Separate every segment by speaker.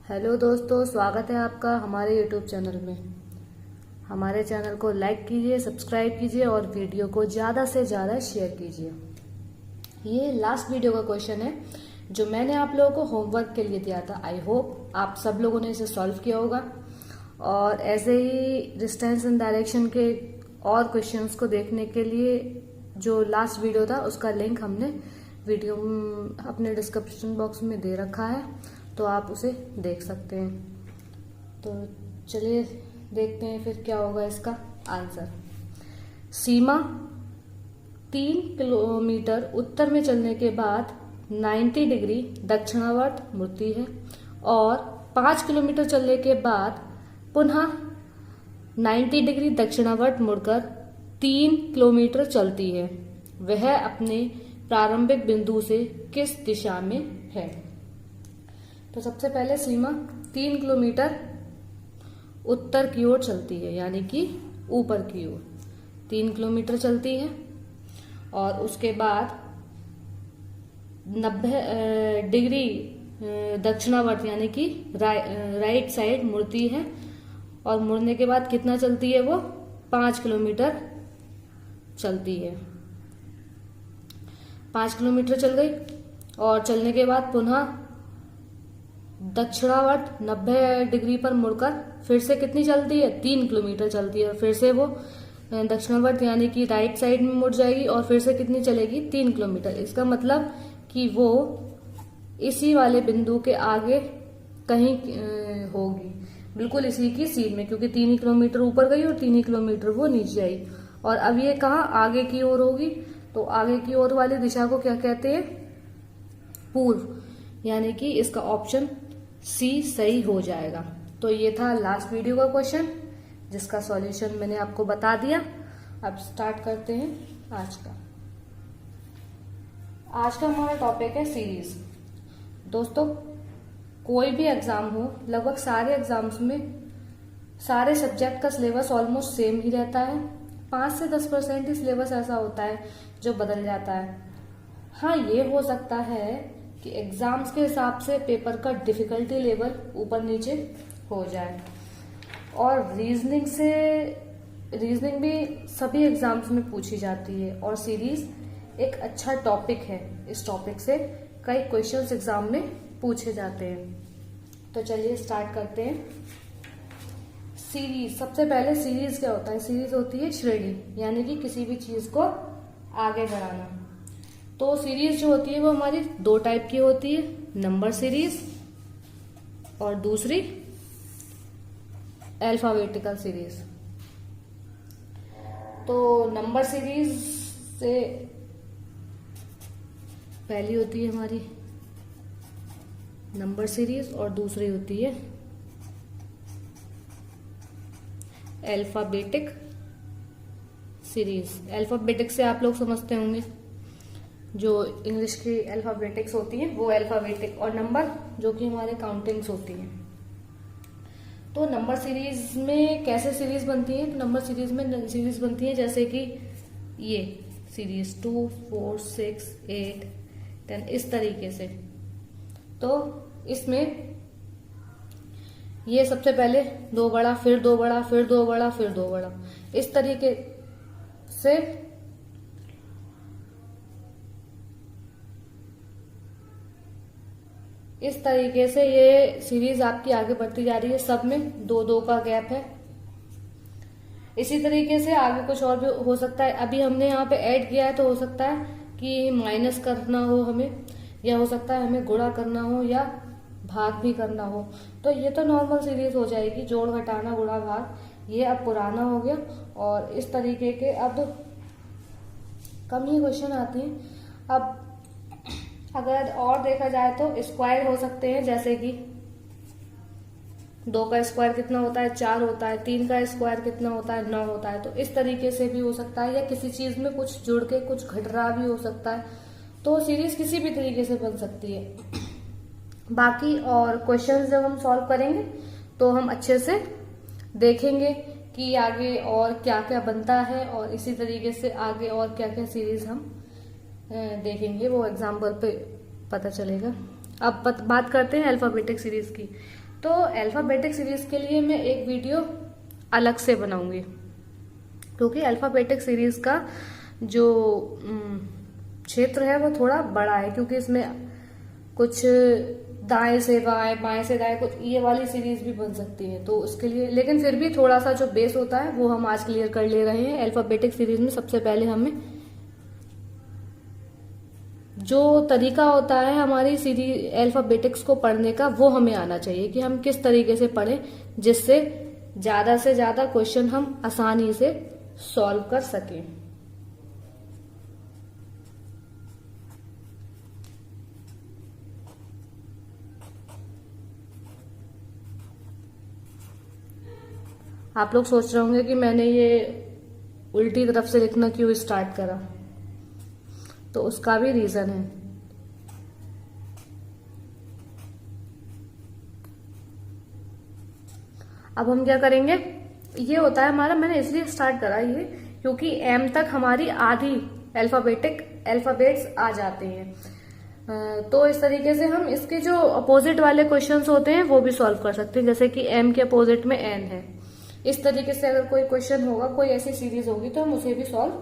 Speaker 1: Hello दोस्तों, स्वागत है आपका हमारे यूट्यूब चैनल में। हमारे चैनल को लाइक कीजिए, सब्सक्राइब कीजिए और वीडियो को ज़्यादा से ज़्यादा शेयर कीजिए। ये लास्ट वीडियो का क्वेश्चन है जो मैंने आप लोगों को होमवर्क के लिए दिया था। आई होप आप सब लोगों ने इसे सॉल्व किया होगा। और ऐसे ही डिस्टेंस एंड डायरेक्शन के और क्वेश्चंस को देखने के लिए जो लास्ट वीडियो था उसका लिंक हमने वीडियो अपने डिस्क्रिप्शन बॉक्स में दे रखा है, तो आप उसे देख सकते हैं। तो चलिए देखते हैं फिर क्या होगा इसका आंसर। सीमा 3 किलोमीटर उत्तर में चलने के बाद 90 डिग्री दक्षिणावर्त मुड़ती है और 5 किलोमीटर चलने के बाद पुनः 90 डिग्री दक्षिणावर्त मुड़कर 3 किलोमीटर चलती है। वह अपने प्रारंभिक बिंदु से किस दिशा में है? तो सबसे पहले सीमा 3 किलोमीटर उत्तर की ओर चलती है, यानी कि ऊपर की ओर 3 किलोमीटर चलती है और उसके बाद 90 डिग्री दक्षिणावर्त यानी कि राइट साइड मुड़ती है और मुड़ने के बाद कितना चलती है? वो 5 किलोमीटर चलती है। 5 किलोमीटर चल गई और चलने के बाद पुनः दक्षिणावर्त 90 डिग्री पर मुड़कर फिर से कितनी चलती है? 3 किलोमीटर चलती है और फिर से वो दक्षिणावर्त यानी कि राइट साइड में मुड़ जाएगी और फिर से कितनी चलेगी? 3 किलोमीटर। इसका मतलब कि वो इसी वाले बिंदु के आगे कहीं होगी, बिल्कुल इसी की सीध में, क्योंकि 3 किलोमीटर ऊपर गई और 3 किलोमीटर वो नीचे आई। और अब ये कहाँ आगे की ओर होगी? तो आगे की ओर वाली दिशा को क्या कहते हैं? पूर्व। यानी कि इसका ऑप्शन सी सही हो जाएगा। तो ये था लास्ट वीडियो का क्वेश्चन जिसका सॉल्यूशन मैंने आपको बता दिया। अब स्टार्ट करते हैं आज का। आज का हमारा टॉपिक है सीरीज। दोस्तों, कोई भी एग्जाम हो, लगभग सारे एग्जाम्स में सारे सब्जेक्ट का सिलेबस ऑलमोस्ट सेम ही रहता है। 5 से 10% ही सिलेबस ऐसा होता है जो बदल जाता है। हाँ, ये हो सकता है कि एग्जाम्स के हिसाब से पेपर का डिफिकल्टी लेवल ऊपर नीचे हो जाए। और रीजनिंग भी सभी एग्जाम्स में पूछी जाती है और सीरीज एक अच्छा टॉपिक है। इस टॉपिक से कई क्वेश्चंस एग्जाम में पूछे जाते हैं। तो चलिए स्टार्ट करते हैं। सीरीज, सबसे पहले सीरीज क्या होता है? सीरीज होती है श्रेणी, यानी कि किसी भी चीज को आगे बढ़ाना। तो सीरीज जो होती है वो हमारी 2 टाइप की होती है, नंबर सीरीज और दूसरी अल्फाबेटिकल सीरीज। तो नंबर सीरीज से पहली होती है हमारी नंबर सीरीज और दूसरी होती है अल्फाबेटिक सीरीज। अल्फाबेटिक से आप लोग समझते होंगे, जो इंग्लिश की अल्फाबेटिक्स होती है वो अल्फाबेटिक, और नंबर जो कि हमारे काउंटिंग्स होती हैं। तो नंबर सीरीज में कैसे सीरीज बनती है? तो नंबर सीरीज में सीरीज बनती है जैसे कि ये सीरीज 2, 4, 6, 8, 10, इस तरीके से। तो इसमें ये सबसे पहले 2 बड़ा, फिर 2 बड़ा, फिर 2 बड़ा, फिर 2 बड़ा, इस तरीके से ये सीरीज आपकी आगे बढ़ती जा रही है। सब में 2-2 का गैप है। इसी तरीके से आगे कुछ और भी हो सकता है। अभी हमने यहाँ पे ऐड किया है तो हो सकता है कि माइनस करना हो हमें, या हो सकता है हमें गुणा करना हो या भाग भी करना हो। तो ये तो नॉर्मल सीरीज हो जाएगी, जोड़ घटाना गुणा भाग। ये अब पुराना हो गया और इस तरीके के अब कम ही क्वेश्चन आते हैं। अब अगर और देखा जाए तो स्क्वायर हो सकते हैं, जैसे कि 2 का स्क्वायर कितना होता है? 4 होता है। 3 का स्क्वायर कितना होता है? 9 होता है। तो इस तरीके से भी हो सकता है, या किसी चीज में कुछ जुड़ के कुछ घट रहा भी हो सकता है। तो सीरीज किसी भी तरीके से बन सकती है। बाकी और क्वेश्चंस जब हम सॉल्व करेंगे तो हम अच्छे से देखेंगे कि आगे और क्या क्या बनता है, और इसी तरीके से आगे और क्या क्या सीरीज हम देखेंगे, वो एग्जाम्पल पे पता चलेगा। अब बात करते हैं अल्फाबेटिक सीरीज की। तो अल्फाबेटिक सीरीज के लिए मैं एक वीडियो अलग से बनाऊंगी, क्योंकि अल्फाबेटिक सीरीज का जो क्षेत्र है वो थोड़ा बड़ा है, क्योंकि इसमें कुछ दाएं से बाएं, बाएं से दाएं, कुछ ये वाली सीरीज भी बन सकती है। तो उसके लिए, लेकिन फिर भी थोड़ा सा जो बेस होता है वो हम आज क्लियर कर ले रहे हैं। अल्फाबेटिक सीरीज में सबसे पहले हमें जो तरीका होता है हमारी सीरीज अल्फाबेटिक्स को पढ़ने का, वो हमें आना चाहिए कि हम किस तरीके से पढ़ें जिससे ज्यादा से ज्यादा क्वेश्चन हम आसानी से सॉल्व कर सकें। आप लोग सोच रहे होंगे कि मैंने ये उल्टी तरफ से लिखना क्यों स्टार्ट करा, तो उसका भी रीजन है। अब हम क्या करेंगे, ये होता है हमारा, मैंने इसलिए स्टार्ट करा ये क्योंकि एम तक हमारी आधी अल्फाबेट्स आ जाते हैं। तो इस तरीके से हम इसके जो अपोजिट वाले क्वेश्चंस होते हैं वो भी सॉल्व कर सकते हैं। जैसे कि एम के अपोजिट में एन है, इस तरीके से अगर कोई क्वेश्चन होगा, कोई ऐसी सीरीज होगी तो हम उसे भी सॉल्व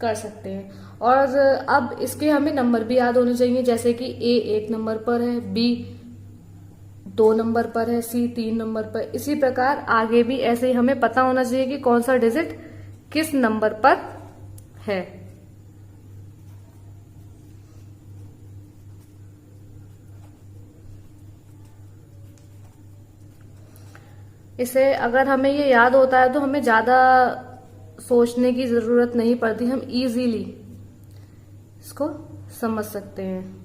Speaker 1: कर सकते हैं। और अब इसके हमें नंबर भी याद होने चाहिए, जैसे कि ए 1 नंबर पर है, बी 2 नंबर पर है, सी 3 नंबर पर। इसी प्रकार आगे भी ऐसे ही हमें पता होना चाहिए कि कौन सा डिजिट किस नंबर पर है। इसे अगर हमें ये याद होता है तो हमें ज्यादा सोचने की जरूरत नहीं पड़ती, हम इजीली इसको समझ सकते हैं।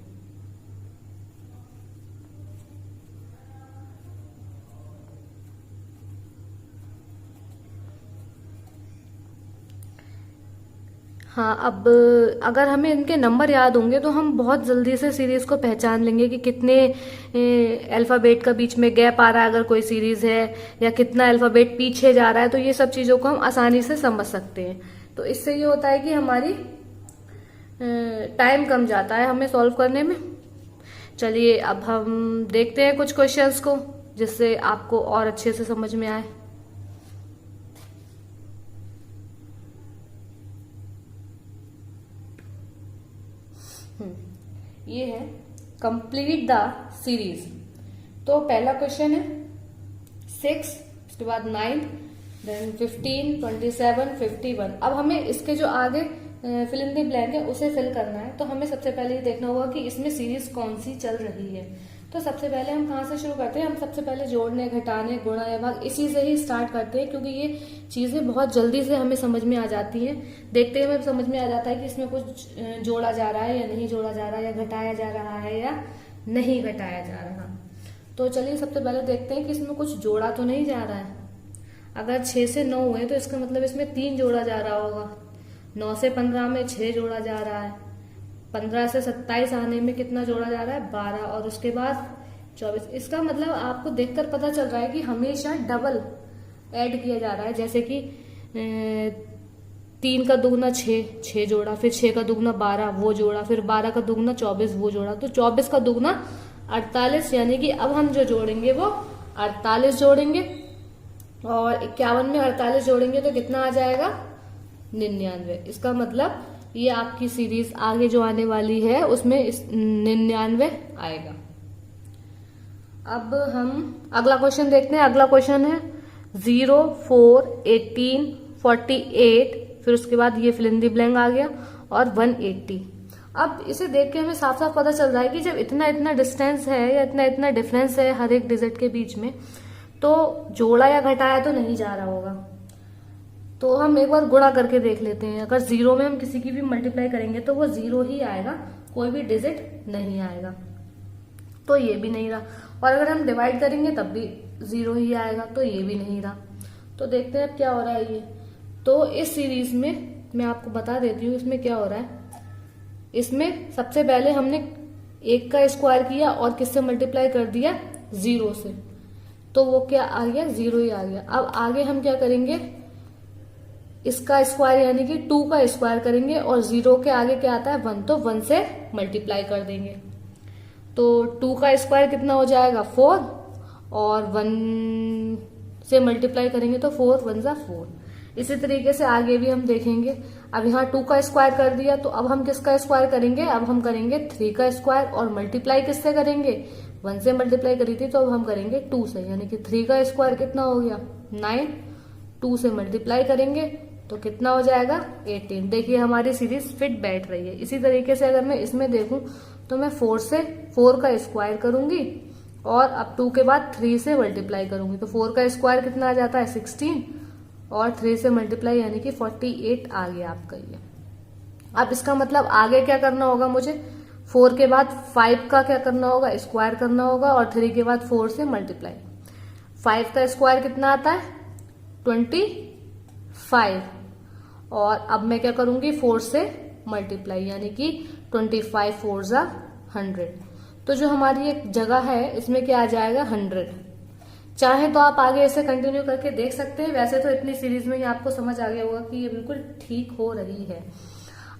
Speaker 1: हाँ, अब अगर हमें इनके नंबर याद होंगे तो हम बहुत जल्दी से सीरीज को पहचान लेंगे कि कितने अल्फाबेट का बीच में गैप आ रहा है अगर कोई सीरीज है, या कितना अल्फाबेट पीछे जा रहा है। तो ये सब चीजों को हम आसानी से समझ सकते हैं। तो इससे ये होता है कि हमारी टाइम कम जाता है हमें सॉल्व करने में। चलिए अब हम देखते हैं कुछ क्वेश्चंस को, जिससे आपको और अच्छे से समझ में आए। ये है कंप्लीट द सीरीज। तो पहला क्वेश्चन है 6, उसके बाद 9, देन 15, 27, 51। अब हमें इसके जो आगे फिल इन द ब्लैंक है उसे फिल करना है। तो हमें सबसे पहले ये देखना होगा कि इसमें सीरीज कौन सी चल रही है। तो सबसे पहले हम कहाँ से शुरू करते हैं, हम सबसे पहले जोड़ने, घटाने, गुणा या भाग, इसी से ही स्टार्ट करते हैं, क्योंकि ये चीजें बहुत जल्दी से हमें समझ में आ जाती हैं। देखते ही हमें समझ में आ जाता है कि इसमें कुछ जोड़ा जा रहा है या नहीं जोड़ा जा रहा है, या घटाया जा रहा है या नहीं घटाया जा रहा। तो चलिए सबसे पहले देखते हैं कि इसमें कुछ जोड़ा तो नहीं जा रहा है। अगर 6 से 9 हुए तो इसका मतलब इसमें 3 जोड़ा जा रहा होगा। 9 से 15 में 6 जोड़ा जा रहा है। 15 से 27 आने में कितना जोड़ा जा रहा है, 12, और उसके बाद 24। इसका मतलब आपको देखकर पता चल रहा है कि हमेशा डबल ऐड किया जा रहा है। जैसे कि 3 का दुगना 6 जोड़ा, फिर 6 का दुगना 12 वो जोड़ा, फिर 12 का दुगना 24 वो जोड़ा। तो 24 का दुगना 48, यानी कि अब हम जो जोड़ेंगे वो 48 जोड़ेंगे, और 51 में 48 जोड़ेंगे तो कितना आ जाएगा, 99। इसका मतलब ये आपकी सीरीज आगे जो आने वाली है उसमें 99 आएगा। अब हम अगला क्वेश्चन देखते हैं। अगला क्वेश्चन है 0, 4, 18, 48, फिर उसके बाद ये फिल इन द ब्लैंक आ गया, और 180। अब इसे देख के हमें साफ साफ पता चल रहा है कि जब इतना इतना डिस्टेंस है या इतना इतना डिफरेंस है हर एक डिजिट के बीच में, तो जोड़ा या घटाया तो नहीं जा रहा होगा। तो हम एक बार गुणा करके देख लेते हैं। अगर 0 में हम किसी की भी मल्टीप्लाई करेंगे तो वो 0 ही आएगा, कोई भी डिजिट नहीं आएगा। तो ये भी नहीं रहा। और अगर हम डिवाइड करेंगे तब भी 0 ही आएगा, तो ये भी नहीं रहा। तो देखते हैं अब क्या हो रहा है ये। तो इस सीरीज में मैं आपको बता देती हूँ इसमें क्या हो रहा है। इसमें सबसे पहले हमने 1 का स्क्वायर किया और किससे मल्टीप्लाई कर दिया, 0 से, तो वो क्या आ गया, 0 ही आ गया। अब आगे हम क्या करेंगे, इसका स्क्वायर यानी कि 2 का स्क्वायर करेंगे, और 0 के आगे क्या आता है, 1, तो 1 से मल्टीप्लाई कर देंगे। तो 2 का स्क्वायर कितना हो जाएगा, 4, और 1 से मल्टीप्लाई करेंगे तो 4 1 जा 4। इसी तरीके से आगे भी हम देखेंगे। अब यहाँ 2 का स्क्वायर कर दिया, तो अब हम किसका स्क्वायर करेंगे, अब हम करेंगे 3 का स्क्वायर, और मल्टीप्लाई किससे करेंगे, 1 से मल्टीप्लाई करी थी तो अब हम करेंगे 2 से, यानी कि 3 का स्क्वायर कितना हो गया 9, 2 से मल्टीप्लाई करेंगे तो कितना हो जाएगा 18। देखिए हमारी सीरीज फिट बैठ रही है। इसी तरीके से अगर मैं इसमें देखूं तो मैं 4 से 4 का स्क्वायर करूंगी और अब 2 के बाद 3 से मल्टीप्लाई करूंगी, तो 4 का स्क्वायर कितना आ जाता है 16 और 3 से मल्टीप्लाई यानी कि 48 आ गया आपका ये। अब इसका मतलब आगे क्या करना होगा मुझे, 4 के बाद 5 का क्या करना होगा, स्क्वायर करना होगा, और 3 के बाद 4 से मल्टीप्लाई। 5 का स्क्वायर कितना आता है 25, और अब मैं क्या करूंगी 4 से मल्टीप्लाई, यानी कि 25 4 जा 100। तो जो हमारी एक जगह है इसमें क्या आ जाएगा 100। चाहे तो आप आगे ऐसे कंटिन्यू करके देख सकते हैं, वैसे तो इतनी सीरीज में ही आपको समझ आ गया होगा कि ये बिल्कुल ठीक हो रही है।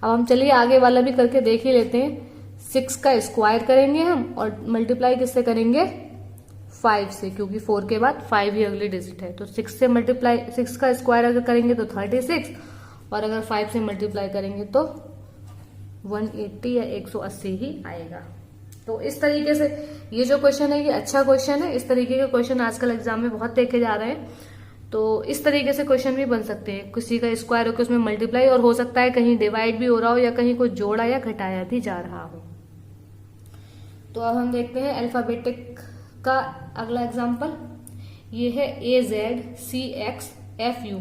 Speaker 1: अब हम चलिए आगे वाला भी करके देख ही लेते हैं। 6 का स्क्वायर करेंगे हम और मल्टीप्लाई किससे करेंगे 5 से, क्योंकि 4 के बाद 5 ही अगली डिजिट है। तो 6 से मल्टीप्लाई, 6 का स्क्वायर अगर करेंगे तो 36, और अगर 5 से मल्टीप्लाई करेंगे तो 180 या 180 ही आएगा। तो इस तरीके से ये जो क्वेश्चन है ये अच्छा क्वेश्चन है। इस तरीके के क्वेश्चन आजकल एग्जाम में बहुत देखे जा रहे हैं, तो इस तरीके से क्वेश्चन भी बन सकते हैं। किसी का स्क्वायर होकर उसमें मल्टीप्लाई, और हो सकता है कहीं डिवाइड भी हो रहा हो या कहीं कुछ जोड़ा या घटाया भी जा रहा हो। तो अब हम देखते हैं अल्फाबेटिक का अगला एग्जाम्पल। ये है AZCXFU।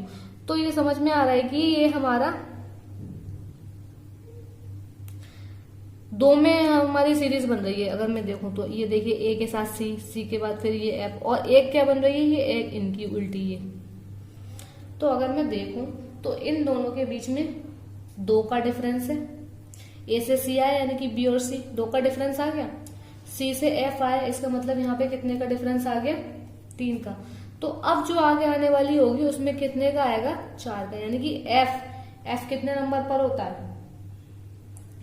Speaker 1: तो ये समझ में आ रहा है कि ये हमारा 2 में हमारी सीरीज बन रही है। अगर मैं देखूं तो ये देखिए A के साथ C के बाद फिर ये F, और एक क्या बन रही है, ये एक इनकी उल्टी है। तो अगर मैं देखूं तो इन दोनों के बीच में 2 का डिफरेंस है। A से C आया यानी कि B और C, 2 का डिफरेंस आ गया। C से F आया, इसका मतलब यहाँ पे कितने का डिफरेंस आ गया 3 का। तो अब जो आगे आने वाली होगी उसमें कितने का आएगा 4 का, यानी कि F कितने नंबर पर होता है,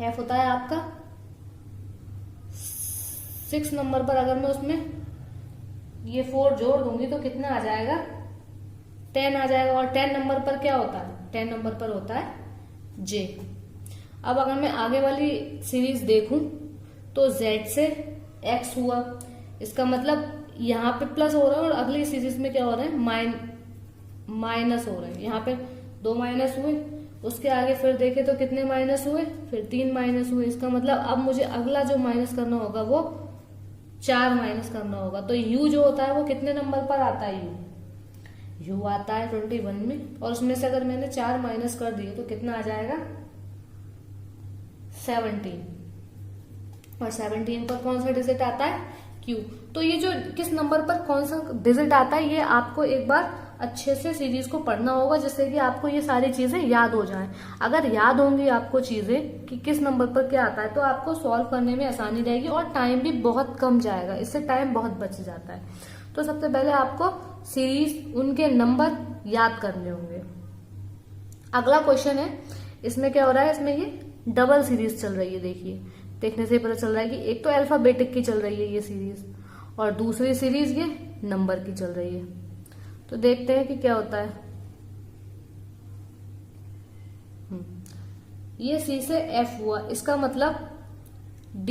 Speaker 1: F होता है आपका 6 नंबर पर। अगर मैं उसमें ये 4 जोड़ दूंगी तो कितना आ जाएगा 10 आ जाएगा। और 10 नंबर पर क्या होता है, 10 नंबर पर होता है J। अब अगर मैं आगे वाली सीरीज देखूं तो Z से X हुआ, इसका मतलब यहाँ पे प्लस हो रहा है और अगली सीरीज में क्या हो रहा है माइनस हो रहा है। यहाँ पे 2 माइनस हुए, उसके आगे फिर देखे तो कितने माइनस हुए, फिर 3 माइनस हुए। इसका मतलब अब मुझे अगला जो माइनस करना होगा वो 4 माइनस करना होगा। तो U जो होता है वो कितने नंबर पर आता है, U आता है 21 में, और उसमें से अगर मैंने 4 माइनस कर दिए तो कितना आ जाएगा 17, और 17 पर कौन सा डिजिट आता है Q। तो ये जो किस नंबर पर कौन सा डिजिट आता है ये आपको एक बार अच्छे से सीरीज को पढ़ना होगा, जिससे कि आपको ये सारी चीजें याद हो जाएं। अगर याद होंगी आपको चीजें कि किस नंबर पर क्या आता है तो आपको सॉल्व करने में आसानी रहेगी और टाइम भी बहुत कम जाएगा, इससे टाइम बहुत बच जाता है। तो सबसे पहले आपको सीरीज उनके नंबर याद करने होंगे। अगला क्वेश्चन है, इसमें क्या हो रहा है, इसमें ये डबल सीरीज चल रही है। देखिए देखने से पता चल रहा है कि एक तो अल्फाबेटिक की चल रही है ये सीरीज, और दूसरी सीरीज ये नंबर की चल रही है। तो देखते हैं कि क्या होता है। ये C से F हुआ, इसका मतलब D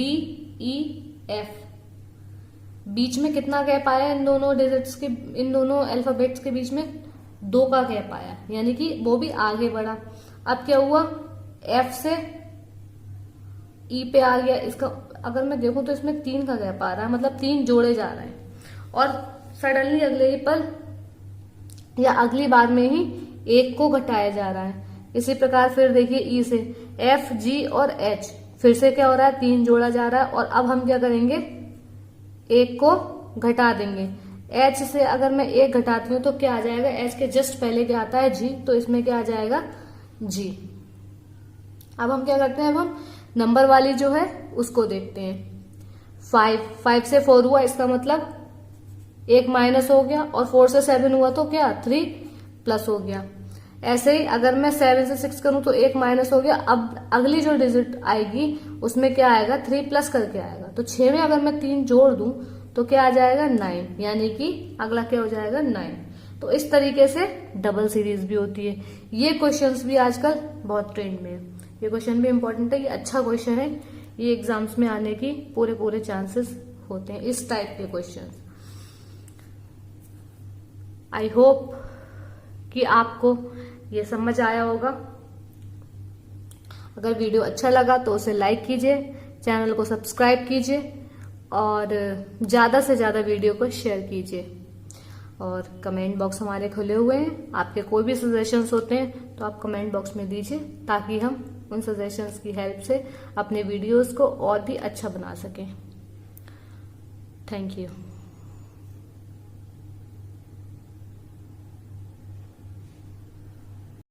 Speaker 1: E F, बीच में कितना गैप आया इन दोनों डिजिट्स के, इन दोनों अल्फाबेट्स के बीच में 2 का गैप आया, यानी कि वो भी आगे बढ़ा। अब क्या हुआ, F से E पे आ गया। इसका अगर मैं देखूं तो इसमें 3 का गैप आ रहा है, मतलब 3 जोड़े जा रहे हैं, और सडनली अगले ही पल या अगली बार में ही 1 को घटाया जा रहा है। इसी प्रकार फिर देखिए E से F G और H, फिर से क्या हो रहा है 3 जोड़ा जा रहा है, और अब हम क्या करेंगे 1 को घटा देंगे। H से अगर मैं 1 घटाती हूँ तो क्या आ जाएगा, H के जस्ट पहले क्या आता है G, तो इसमें क्या आ जाएगा G। अब हम क्या करते हैं, अब हम नंबर वाली जो है उसको देखते हैं। 5 से 4 हुआ, इसका मतलब 1 माइनस हो गया, और 4 से 7 हुआ तो क्या 3 प्लस हो गया। ऐसे ही अगर मैं 7 से 6 करूं तो 1 माइनस हो गया। अब अगली जो डिजिट आएगी उसमें क्या आएगा 3 प्लस करके आएगा। तो 6 में अगर मैं 3 जोड़ दूं तो क्या आ जाएगा 9, यानी कि अगला क्या हो जाएगा 9। तो इस तरीके से डबल सीरीज भी होती है। ये क्वेश्चंस भी आजकल बहुत ट्रेंड में है। ये क्वेश्चन भी इंपॉर्टेंट है, ये अच्छा क्वेश्चन है, ये एग्जाम्स में आने की पूरे चांसेस होते हैं इस टाइप के क्वेश्चंस। आई होप कि आपको ये समझ आया होगा। अगर वीडियो अच्छा लगा तो उसे लाइक कीजिए, चैनल को सब्सक्राइब कीजिए और ज्यादा से ज्यादा वीडियो को शेयर कीजिए। और कमेंट बॉक्स हमारे खुले हुए हैं, आपके कोई भी सजेशंस होते हैं तो आप कमेंट बॉक्स में दीजिए, ताकि हम उन सजेशंस की हेल्प से अपने वीडियोस को और भी अच्छा बना सकें। Thank you.